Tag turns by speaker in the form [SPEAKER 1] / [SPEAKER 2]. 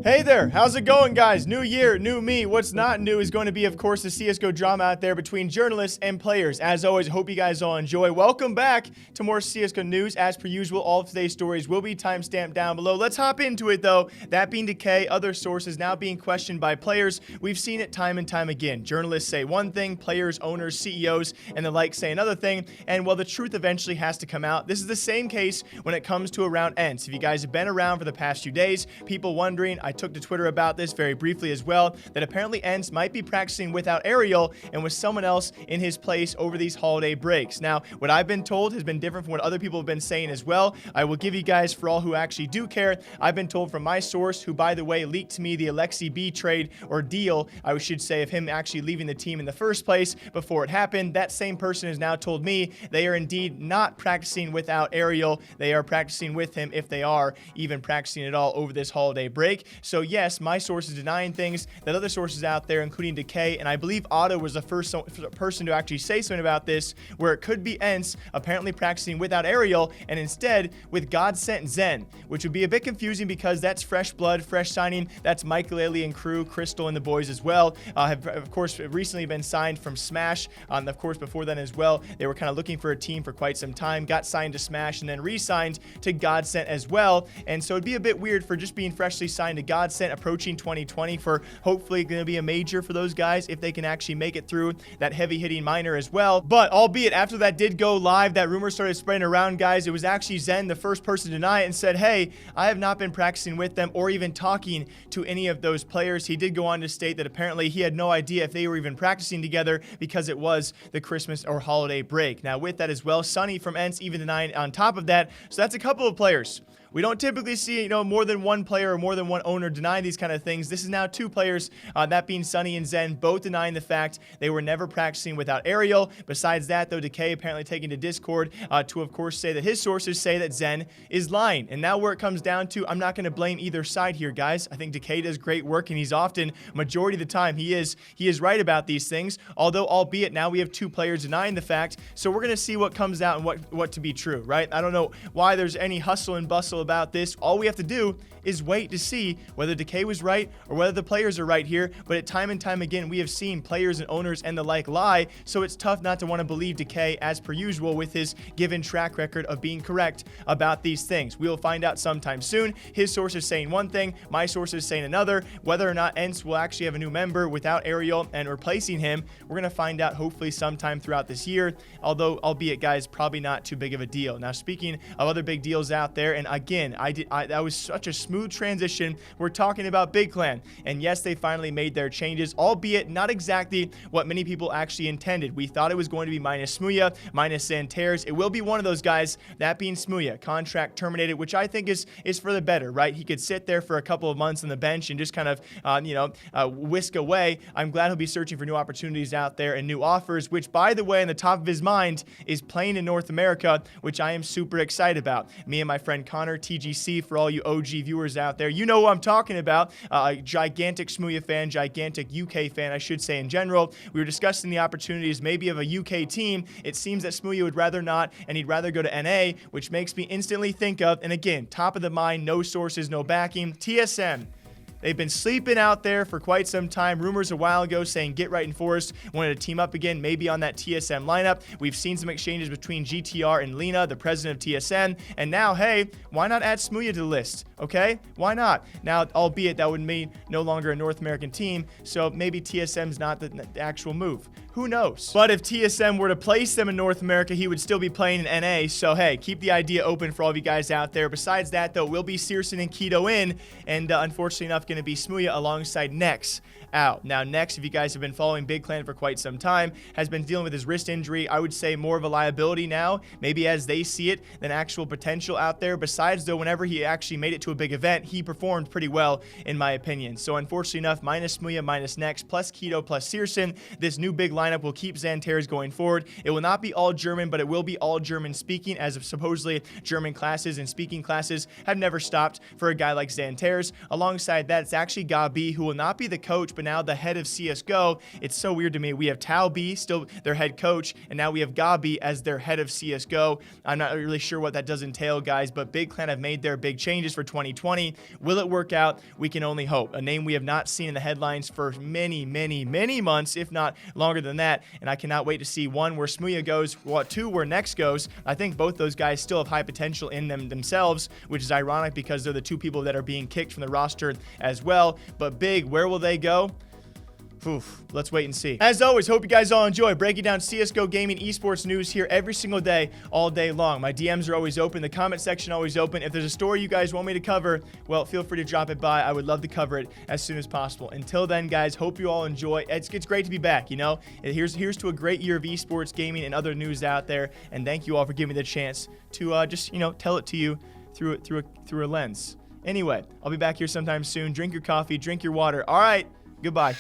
[SPEAKER 1] Hey there, how's it going, guys? New year, new me. What's not new is going to be, of course, the CSGO drama out there between journalists and players. As always, hope you guys all enjoy. Welcome back to more CSGO news. As per usual, all of today's stories will be timestamped down below. Let's hop into it, though. That being Decay, other sources now being questioned by players. We've seen it time and time again. Journalists say one thing, players, owners, CEOs, and the like say another thing. And while the truth eventually has to come out, this is the same case when it comes to around ENCE. If you guys have been around for the past few days, people wondering, I took to Twitter about this very briefly as well, that apparently ENCE might be practicing without Ariel and with someone else in his place over these holiday breaks. Now, what I've been told has been different from what other people have been saying as well. I will give you guys, for all who actually do care, I've been told from my source, who by the way leaked to me the Alexi B trade or deal, I should say, of him actually leaving the team in the first place before it happened. That same person has now told me they are indeed not practicing without Ariel. They are practicing with him, if they are even practicing at all over this holiday break. So yes, my source is denying things that other sources out there, including Decay, and I believe Otto was the first person to actually say something about this, where it could be ENCE apparently practicing without Ariel and instead with God-sent Zehn, which would be a bit confusing because that's fresh blood, fresh signing. That's Michael and crew, Crystal and the boys as well. Have of course recently been signed from Smash. Of course, before then as well, they were kind of looking for a team for quite some time, got signed to Smash and then re-signed to God-sent as well. And so it'd be a bit weird for just being freshly signed to God-sent, approaching 2020, for hopefully going to be a major for those guys if they can actually make it through that heavy hitting minor as well. But albeit after that did go live, that rumor started spreading around, guys. It was actually Zehn, the first person to deny it, and said, hey, I have not been practicing with them or even talking to any of those players. He did go on to state that apparently he had no idea if they were even practicing together because it was the Christmas or holiday break. Now with that as well, SuNny from ENCE even denying on top of that. So that's a couple of players. We don't typically see, more than one player or more than one owner deny these kind of things. This is now two players, that being SuNny and Zehn, both denying the fact they were never practicing without Ariel. Besides that, though, Decay apparently taking to Discord to, of course, say that his sources say that Zehn is lying. And now where it comes down to, I'm not going to blame either side here, guys. I think Decay does great work, and he's often, majority of the time, he is right about these things. Although, albeit now we have two players denying the fact, so we're going to see what comes out and what to be true, right? I don't know why there's any hustle and bustle about this. All we have to do is wait to see whether Decay was right or whether the players are right here. But at time and time again, we have seen players and owners and the like lie, so it's tough not to want to believe Decay as per usual with his given track record of being correct about these things. We will find out sometime soon. His source is saying one thing, my source is saying another. Whether or not ENCE will actually have a new member without Ariel and replacing him, we're going to find out hopefully sometime throughout this year, although albeit, guys, probably not too big of a deal. Now speaking of other big deals out there, and again, that was such a smooth transition. We're talking about Big Clan, and yes, they finally made their changes, albeit not exactly what many people actually intended. We thought it was going to be minus Smooya, minus Santares. It will be one of those guys, that being Smooya. Contract terminated, which I think is for the better, right? He could sit there for a couple of months on the bench and just kind of, whisk away. I'm glad he'll be searching for new opportunities out there and new offers, which, by the way, in the top of his mind is playing in North America, which I am super excited about. Me and my friend Connor, TGC, for all you OG viewers out there, you know who I'm talking about. Gigantic Smooya fan, gigantic UK fan, I should say, in general. We were discussing the opportunities maybe of a UK team. It seems that Smooya would rather not, and he'd rather go to NA, which makes me instantly think of, and again, top of the mind, no sources, no backing, TSM. They've been sleeping out there for quite some time. Rumors a while ago saying Get Right and Forest wanted to team up again, maybe on that TSM lineup. We've seen some exchanges between GTR and Lena, the president of TSM. And now, hey, why not add Smooya to the list? Okay? Why not? Now, albeit that would mean no longer a North American team, so maybe TSM's not the actual move. Who knows? But if TSM were to place them in North America, he would still be playing in NA. So, hey, keep the idea open for all of you guys out there. Besides that, though, will be Syrson and Keto in, and unfortunately enough, going to be Smooya alongside Nex out. Now, Nex, if you guys have been following Big Clan for quite some time, has been dealing with his wrist injury. I would say more of a liability now, maybe as they see it, than actual potential out there. Besides, though, whenever he actually made it to a big event, he performed pretty well, in my opinion. So, unfortunately enough, minus Smooya, minus Nex, plus Keto, plus Syrson, this new big line lineup will keep Zehn going forward. It will not be all German, but it will be all German speaking, as supposedly German classes and speaking classes have never stopped for a guy like Zehn. Alongside that, it's actually Gabi, who will not be the coach, but now the head of CSGO. It's so weird to me. We have Tao B, still their head coach, and now we have Gabi as their head of CSGO. I'm not really sure what that does entail, guys, but Big Clan have made their big changes for 2020. Will it work out? We can only hope. A name we have not seen in the headlines for many, many, many months, if not longer than that, and I cannot wait to see, one, where Smooya goes, two, where Nex goes. I think both those guys still have high potential in them themselves, which is ironic because they're the two people that are being kicked from the roster as well. But Big, where will they go? Oof, let's wait and see. As always, hope you guys all enjoy breaking down CSGO gaming esports news here every single day, all day long. My DMs are always open. The comment section always open. If there's a story you guys want me to cover, well, feel free to drop it by. I would love to cover it as soon as possible. Until then, guys, hope you all enjoy. It's great to be back, you know? Here's to a great year of esports gaming and other news out there. And thank you all for giving me the chance to just, you know, tell it to you through a lens. Anyway, I'll be back here sometime soon. Drink your coffee, drink your water. All right, goodbye.